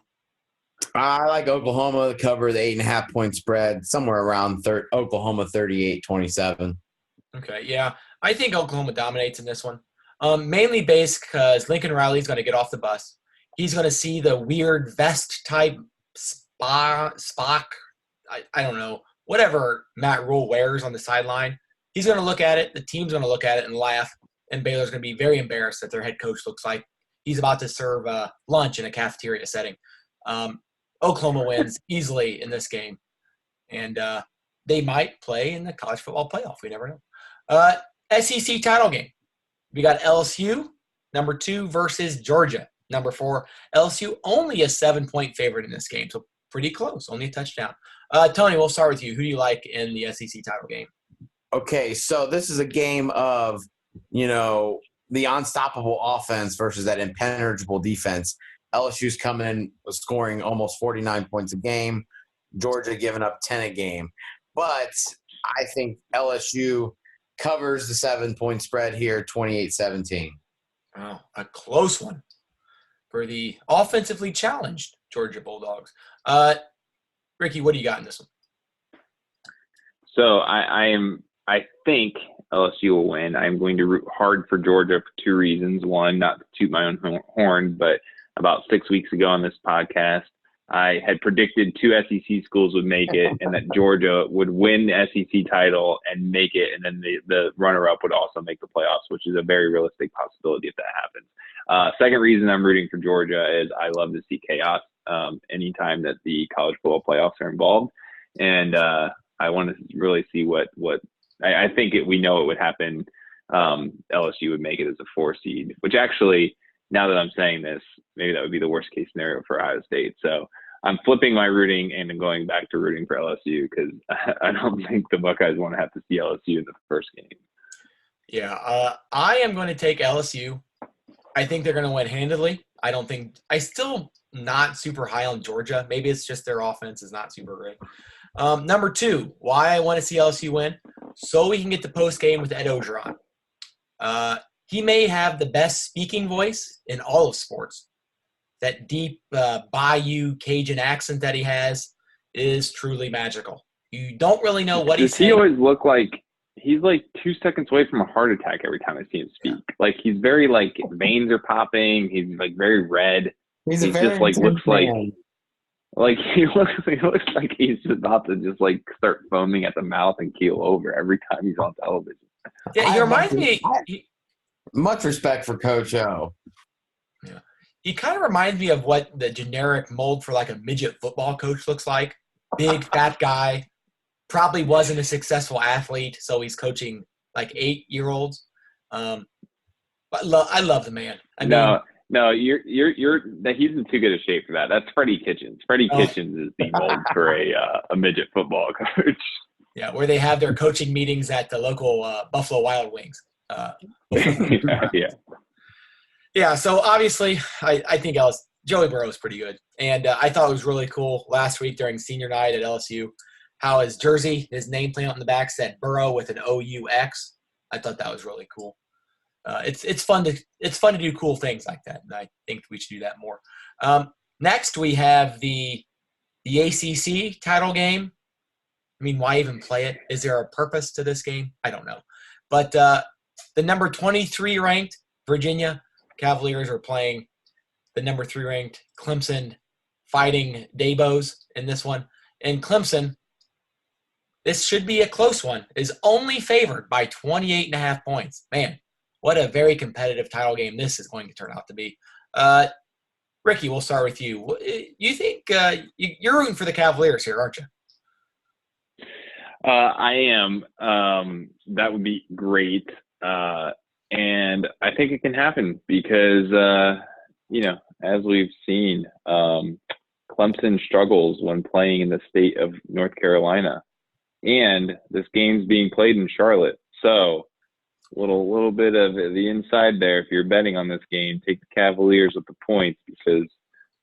I like Oklahoma to cover the 8.5-point spread, somewhere around Oklahoma 38-27. Okay, yeah. I think Oklahoma dominates in this one, mainly based because Lincoln Riley's going to get off the bus. He's going to see the weird vest-type Spock, I don't know, whatever Matt Rule wears on the sideline. He's going to look at it. The team's going to look at it and laugh, and Baylor's going to be very embarrassed that their head coach looks like he's about to serve lunch in a cafeteria setting. Oklahoma wins easily in this game, and they might play in the college football playoff. We never know. SEC title game. We got LSU, number 2, versus Georgia, number 4. LSU only a 7-point favorite in this game, so pretty close, only a touchdown. Tony, we'll start with you. Who do you like in the SEC title game? Okay, so this is a game of, the unstoppable offense versus that impenetrable defense. LSU's coming in scoring almost 49 points a game. Georgia giving up 10 a game. But I think LSU covers the 7-point spread here, 28-17. Oh, a close one for the offensively challenged Georgia Bulldogs. Ricky, what do you got in this one? So I think LSU will win. I'm going to root hard for Georgia for 2 reasons. One, not to toot my own horn, but about 6 weeks ago on this podcast, I had predicted 2 SEC schools would make it and that Georgia would win the SEC title and make it, and then the runner-up would also make the playoffs, which is a very realistic possibility if that happens. Second reason I'm rooting for Georgia is I love to see chaos anytime that the college football playoffs are involved. And I want to really see what I think we know it would happen. LSU would make it as a 4 seed, which actually now that I'm saying this, maybe that would be the worst case scenario for Ohio State. So I'm flipping my rooting and going back to rooting for LSU because I don't think the Buckeyes want to have to see LSU in the first game. Yeah, I am going to take LSU. I think they're going to win handedly. I still not super high on Georgia. Maybe it's just their offense is not super great. Number 2, why I want to see LSU win, so we can get the post game with Ed Orgeron. He may have the best speaking voice in all of sports. That deep Bayou Cajun accent that he has is truly magical. You don't really know what he's saying. Does he always look like he's like 2 seconds away from a heart attack every time I see him speak? Yeah. Like he's very like veins are popping. He's like very red. He's very just like looks man. like he looks like he's about to just like start foaming at the mouth and keel over every time he's on television. Yeah, he reminds me. Much respect for Coach O. Yeah, he kind of reminds me of what the generic mold for like a midget football coach looks like. Big fat guy, probably wasn't a successful athlete, so he's coaching like 8-year-olds. But I love the man. No, you're he's in too good a shape for that. That's Freddie Kitchens. Freddie Kitchens is the mold for a midget football coach. Yeah, where they have their coaching meetings at the local Buffalo Wild Wings. Yeah. So obviously, I think Joey Burrow is pretty good, and I thought it was really cool last week during senior night at LSU how his jersey, his nameplate on the back said Burrow with an OUX. I thought that was really cool. It's fun to do cool things like that, and I think we should do that more. Next, we have the ACC title game. I mean, why even play it? Is there a purpose to this game? I don't know. But the number 23 ranked Virginia Cavaliers are playing the number 3 ranked Clemson Fighting Daybos in this one. And Clemson, this should be a close one, is only favored by 28.5 points. Man, what a very competitive title game this is going to turn out to be. Ricky, we'll start with you. You think you're rooting for the Cavaliers here, aren't you? I am. That would be great. And I think it can happen because, as we've seen, Clemson struggles when playing in the state of North Carolina. And this game's being played in Charlotte. So a little bit of the inside there. If you're betting on this game, take the Cavaliers with the points because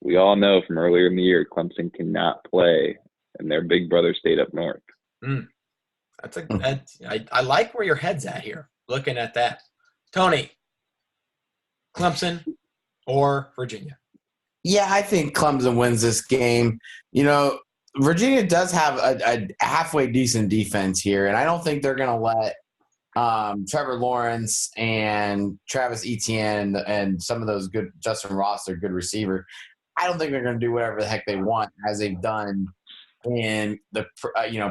we all know from earlier in the year, Clemson cannot play in their big brother state up north. I like where your head's at here, looking at that. Tony, Clemson or Virginia? Yeah, I think Clemson wins this game. Virginia does have a halfway decent defense here, and I don't think they're going to let Trevor Lawrence and Travis Etienne and some of those good – Justin Ross, their good receiver. I don't think they're going to do whatever the heck they want as they've done in the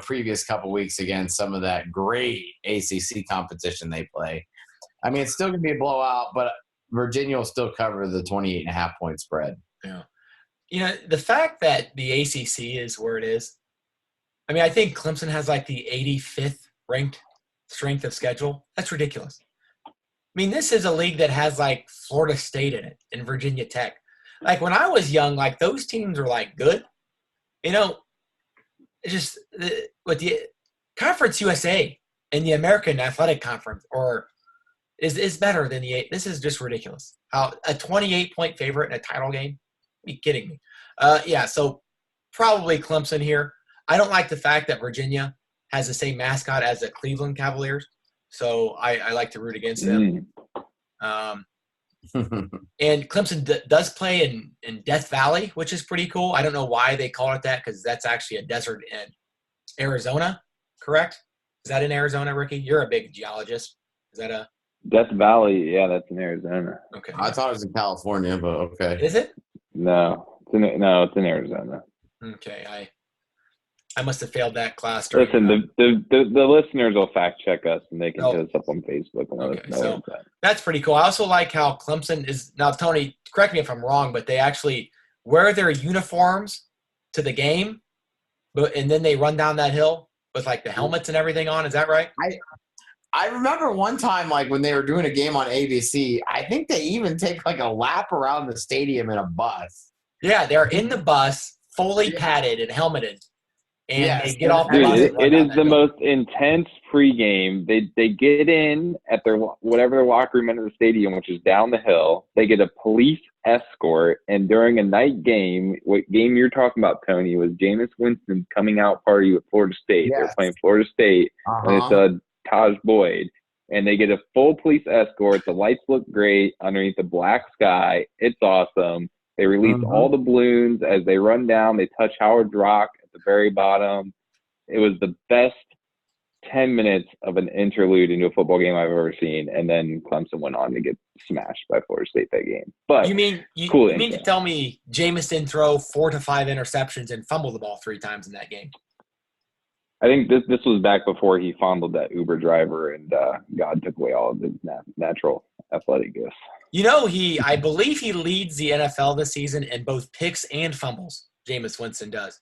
previous couple weeks against some of that great ACC competition they play. I mean, it's still going to be a blowout, but Virginia will still cover the 28.5 point spread. Yeah. The fact that the ACC is where it is, I mean, I think Clemson has like the 85th ranked strength of schedule. That's ridiculous. I mean, this is a league that has like Florida State in it and Virginia Tech. Like when I was young, like those teams were like good. It's just with the Conference USA and the American Athletic Conference is better than the – this is just ridiculous. How a 28-point favorite in a title game? Are you kidding me? So probably Clemson here. I don't like the fact that Virginia has the same mascot as the Cleveland Cavaliers, so I like to root against them. And Clemson does play in Death Valley, which is pretty cool. I don't know why they call it that because that's actually a desert in Arizona, correct? Is that in Arizona, Ricky? You're a big geologist. Is that a – Death Valley, yeah, that's in Arizona. Okay. I thought it was in California, but okay. Is it? No, it's in Arizona. Okay, I must have failed that class. Listen, the listeners will fact check us and they can hit us up on Facebook. And so that's pretty cool. I also like how Clemson is now. Tony, correct me if I'm wrong, but they actually wear their uniforms to the game, and then they run down that hill with like the helmets and everything on. Is that right? I remember one time, like when they were doing a game on ABC, I think they even take like a lap around the stadium in a bus. Yeah, they're in the bus, fully padded and helmeted, and they Yes. get off the Dude, bus and run it down is that the hill. most intense pregame. They get in at their whatever their locker room in the stadium, which is down the hill. They get a police escort, and during a night game, what game you're talking about, Tony, was Jameis Winston's coming out party with Florida State. They're Yes. playing Florida State, and it's Taj Boyd, and they get a full police escort. The lights look great underneath the black sky. It's awesome. They release all the balloons as they run down. They touch Howard Rock at the very bottom. It was the best 10 minutes of an interlude into a football game I've ever seen. And then Clemson went on to get smashed by Florida State that game. But You mean to tell me Jameis didn't throw 4 to 5 interceptions and fumble the ball 3 times in that game? I think this was back before he fondled that Uber driver and God took away all of his natural athletic gifts. I believe he leads the NFL this season in both picks and fumbles. Jameis Winston does.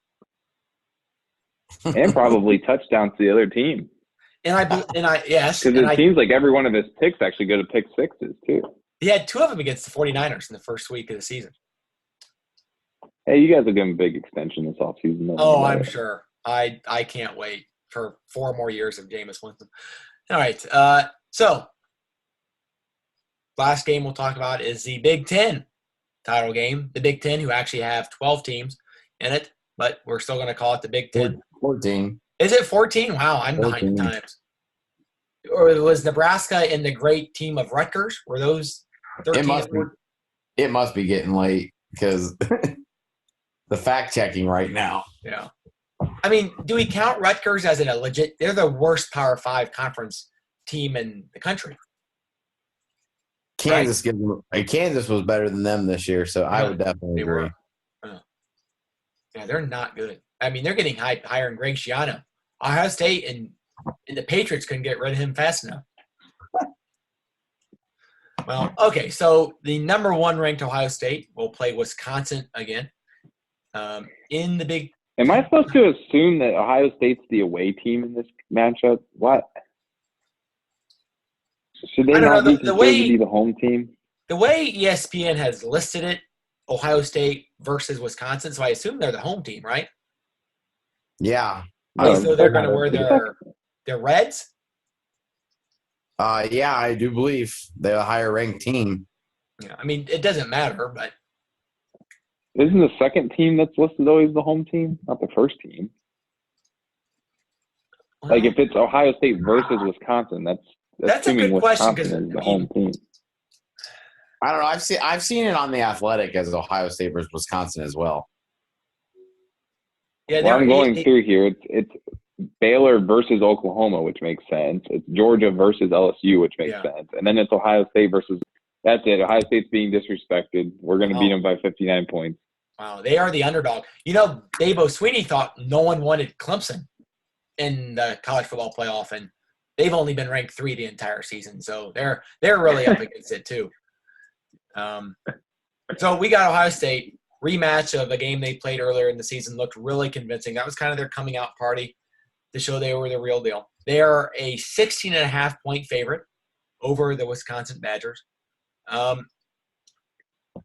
And probably touchdowns to the other team. Yes. Because it seems like every one of his picks actually go to pick sixes, too. He had 2 of them against the 49ers in the first week of the season. Hey, you guys will give him a big extension this offseason. Oh, I'm sure. I can't wait for 4 more years of Jameis Winston. All right. So, last game we'll talk about is the Big Ten title game. The Big Ten, who actually have 12 teams in it, but we're still going to call it the Big Ten. 14. Is it 14? Wow, I'm behind the times. Or was Nebraska in the great team of Rutgers? Were those 13? It must be getting late because the fact checking right now. Yeah. I mean, do we count Rutgers as a legit – they're the worst Power 5 conference team in the country. Kansas was better than them this year, so I would definitely agree. Yeah, they're not good. I mean, they're getting higher than Greg Schiano. Ohio State and the Patriots couldn't get rid of him fast enough. Well, okay, so the number 1 ranked Ohio State will play Wisconsin again in the Big. Am I supposed to assume that Ohio State's the away team in this matchup? What? Should they not be considered to be the home team? The way ESPN has listed it, Ohio State versus Wisconsin, so I assume they're the home team, right? Yeah. So they're going to wear their reds? Yeah, I do believe they're a higher ranked team. Yeah, I mean, it doesn't matter, but isn't the second team that's listed always the home team, not the first team? Well, like if it's Ohio State versus Wisconsin, that's a good question because is the home team. I don't know. I've seen it on the Athletic as Ohio State versus Wisconsin as well. Yeah, I'm going through here. It's Baylor versus Oklahoma, which makes sense. It's Georgia versus LSU, which makes sense. And then it's Ohio State versus – that's it. Ohio State's being disrespected. We're going to beat them by 59 points. Wow, they are the underdog. Dave O'Sweeney thought no one wanted Clemson in the college football playoff, and they've only been ranked 3 the entire season. So they're really up against it too. So we got Ohio State rematch of a game they played earlier in the season. Looked really convincing. That was kind of their coming out party to show they were the real deal. They are a 16.5-point favorite over the Wisconsin Badgers.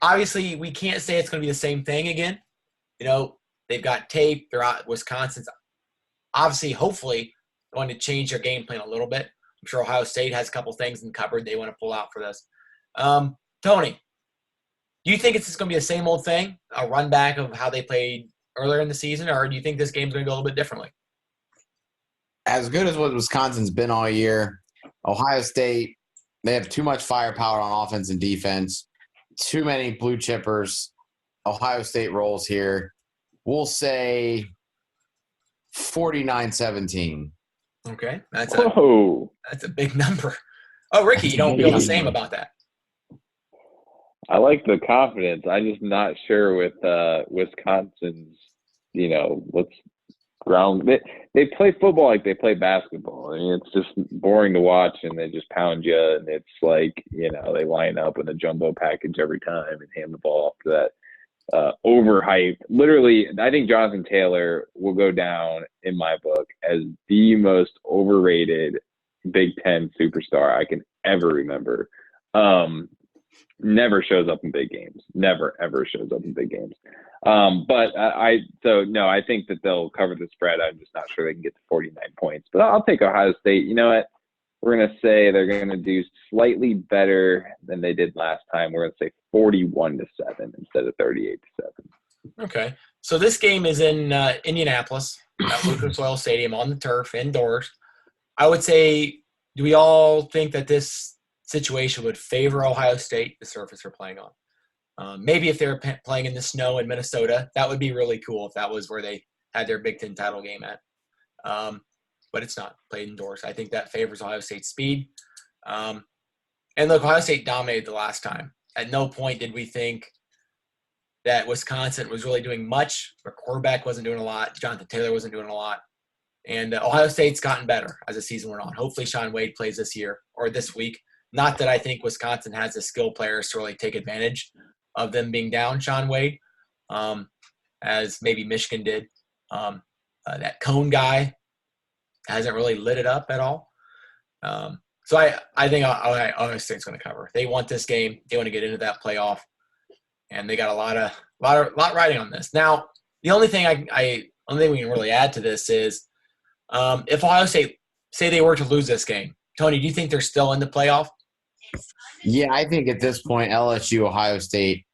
Obviously, we can't say it's going to be the same thing again. They've got tape. They're out. Wisconsin's obviously, hopefully, going to change their game plan a little bit. I'm sure Ohio State has a couple things in the cupboard they want to pull out for this. Tony, do you think it's just going to be the same old thing, a run back of how they played earlier in the season, or do you think this game's going to go a little bit differently? As good as what Wisconsin's been all year, Ohio State, they have too much firepower on offense and defense, too many blue chippers. Ohio State rolls here. We'll say 49-17. Okay. That's a big number. Oh, Ricky, you don't feel the same about that. I like the confidence. I'm just not sure with Wisconsin's, let's ground. They play football like they play basketball. I mean, it's just boring to watch, and they just pound you, and it's like, they line up in a jumbo package every time and hand the ball off to that overhyped. Literally, I think Jonathan Taylor will go down in my book as the most overrated, Big Ten superstar I can ever remember. Never shows up in big games. Never, ever shows up in big games. I think that they'll cover the spread. I'm just not sure they can get to 49 points. But I'll take Ohio State. You know what? We're going to say they're going to do slightly better than they did last time. We're going to say 41-7 instead of 38-7. Okay. So this game is in Indianapolis at Lucas Oil Stadium on the turf, indoors. I would say, do we all think that this situation would favor Ohio State, the surface they're playing on? Maybe if they were playing in the snow in Minnesota, that would be really cool if that was where they had their Big Ten title game at. But it's not played indoors. I think that favors Ohio State's speed. And look, Ohio State dominated the last time. At no point did we think that Wisconsin was really doing much. Their quarterback wasn't doing a lot. Jonathan Taylor wasn't doing a lot. And Ohio State's gotten better as the season went on. Hopefully Shaun Wade plays this year or this week. Not that I think Wisconsin has the skill players to really take advantage of them being down Shaun Wade, as maybe Michigan did. That Cone guy hasn't really lit it up at all. So I think Ohio State's going to cover. They want this game. They want to get into that playoff, and they got a lot riding on this. Now, the only thing only thing we can really add to this is if Ohio State, say they were to lose this game, Tony, do you think they're still in the playoff? Yeah, I think at this point, LSU, Ohio State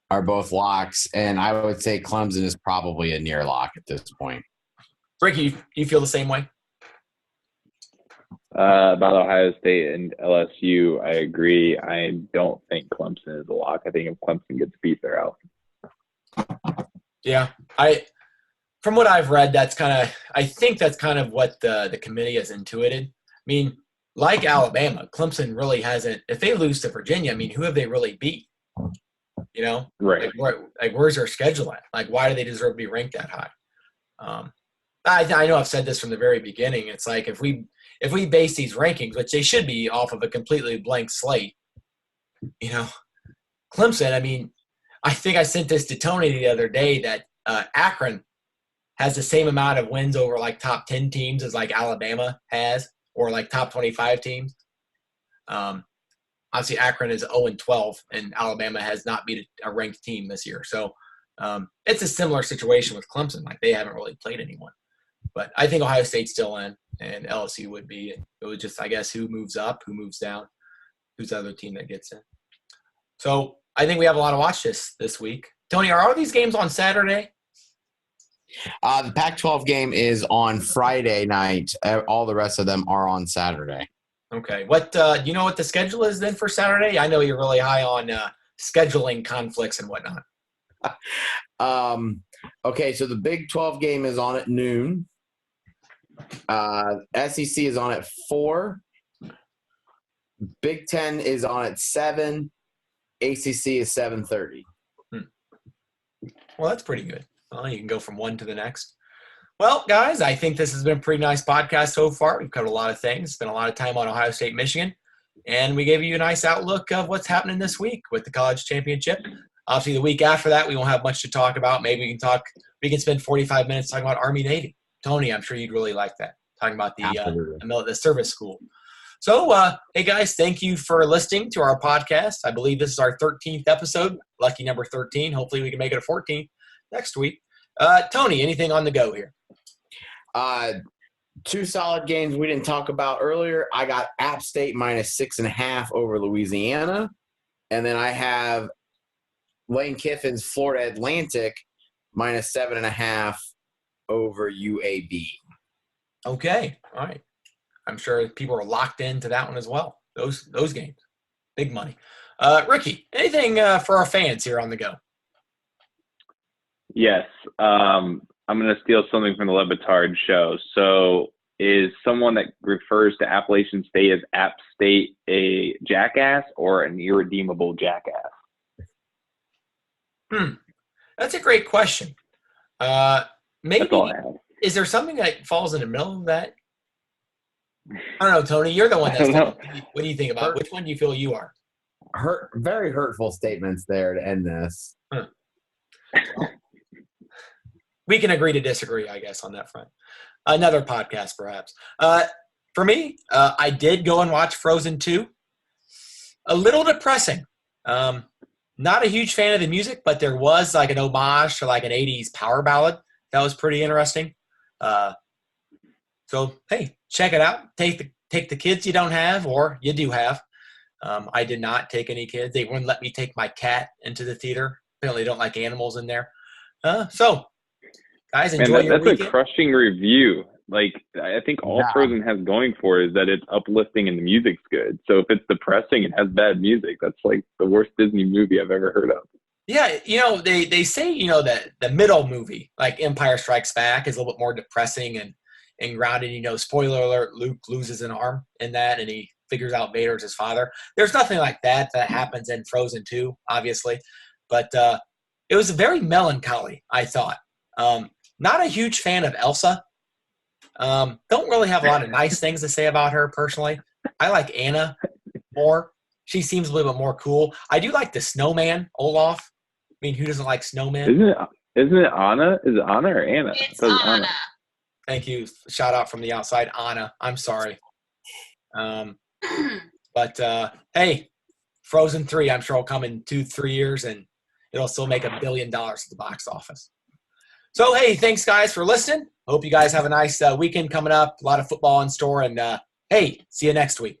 are both locks, and I would say Clemson is probably a near lock at this point. Ricky, do you feel the same way? About Ohio State and LSU, I agree. I don't think Clemson is a lock. I think if Clemson gets beat, they're out. Yeah, from what I've read, I think that's kind of what the committee has intuited. I mean, like Alabama, Clemson really hasn't. If they lose to Virginia, I mean, who have they really beat? You know, right? Like where's their schedule at? Like, why do they deserve to be ranked that high? I know I've said this from the very beginning. It's like if we base these rankings, which they should be off of a completely blank slate, you know, Clemson. I mean, I think I sent this to Tony the other day that Akron has the same amount of wins over like top 10 teams as like Alabama has, or like top 25 teams. Obviously, Akron is 0-12, and Alabama has not beat a ranked team this year. So it's a similar situation with Clemson. Like they haven't really played anyone. But I think Ohio State's still in, and LSU would be. It would just, I guess, who moves up, who moves down, who's the other team that gets in. So I think we have a lot to watch this week. Tony, are all these games on Saturday? The Pac-12 game is on Friday night. All the rest of them are on Saturday. Okay. What do you know what the schedule is then for Saturday? I know you're really high on scheduling conflicts and whatnot. Okay, so the Big 12 game is on at noon. SEC is on at 4. Big 10 is on at 7. ACC is 7:30. Well, that's pretty good. Well, you can go from one to the next. Well, guys, I think this has been a pretty nice podcast so far. We've covered a lot of things, spent a lot of time on Ohio State, Michigan, and we gave you a nice outlook of what's happening this week with the college championship. Obviously, the week after that, we won't have much to talk about. Maybe we can spend 45 minutes talking about Army Navy. Tony, I'm sure you'd really like that, talking about the service school. So, hey, guys, thank you for listening to our podcast. I believe this is our 13th episode, lucky number 13. Hopefully we can make it a 14th next week. Tony, anything on the go here? 2 solid games we didn't talk about earlier. I got App State minus 6.5 over Louisiana. And then I have Lane Kiffin's Florida Atlantic minus 7.5 over UAB. Okay. All right. I'm sure people are locked into that one as well. Those games. Big money. Ricky, anything for our fans here on the go? Yes. I'm going to steal something from the Levitard show. So is someone that refers to Appalachian State as App State a jackass or an irredeemable jackass? That's a great question. Maybe That's all I have. Is there something that falls in the middle of that? I don't know, Tony. You're the one what do you think about it? Which one do you feel you are? Very hurtful statements there to end this. Well, we can agree to disagree, I guess, on that front. Another podcast, perhaps. For me, I did go and watch Frozen 2. A little depressing. Not a huge fan of the music, but there was like an homage to like an 80s power ballad. That was pretty interesting. So, hey, check it out. Take the kids you don't have or you do have. I did not take any kids. They wouldn't let me take my cat into the theater. Apparently don't like animals in there. So, guys, enjoy your that's weekend. a crushing review. Like, I think all Frozen has going for it is that it's uplifting and the music's good. So if it's depressing and has bad music, that's like the worst Disney movie I've ever heard of. Yeah, they say, that the middle movie, like Empire Strikes Back, is a little bit more depressing and grounded. Spoiler alert, Luke loses an arm in that and he figures out Vader's his father. There's nothing like that happens in Frozen 2, obviously. But it was very melancholy, I thought. Not a huge fan of Elsa. Don't really have a lot of nice things to say about her personally. I like Anna more. She seems a little bit more cool. I do like the snowman, Olaf. I mean, who doesn't like snowmen? Isn't it Anna? Is it Anna or Anna? It's Anna. Thank you. Shout out from the outside, Anna. I'm sorry. But hey, Frozen 3, I'm sure will come in 2-3 years and it'll still make $1 billion at the box office. So, hey, thanks, guys, for listening. Hope you guys have a nice weekend coming up. A lot of football in store. And, hey, see you next week.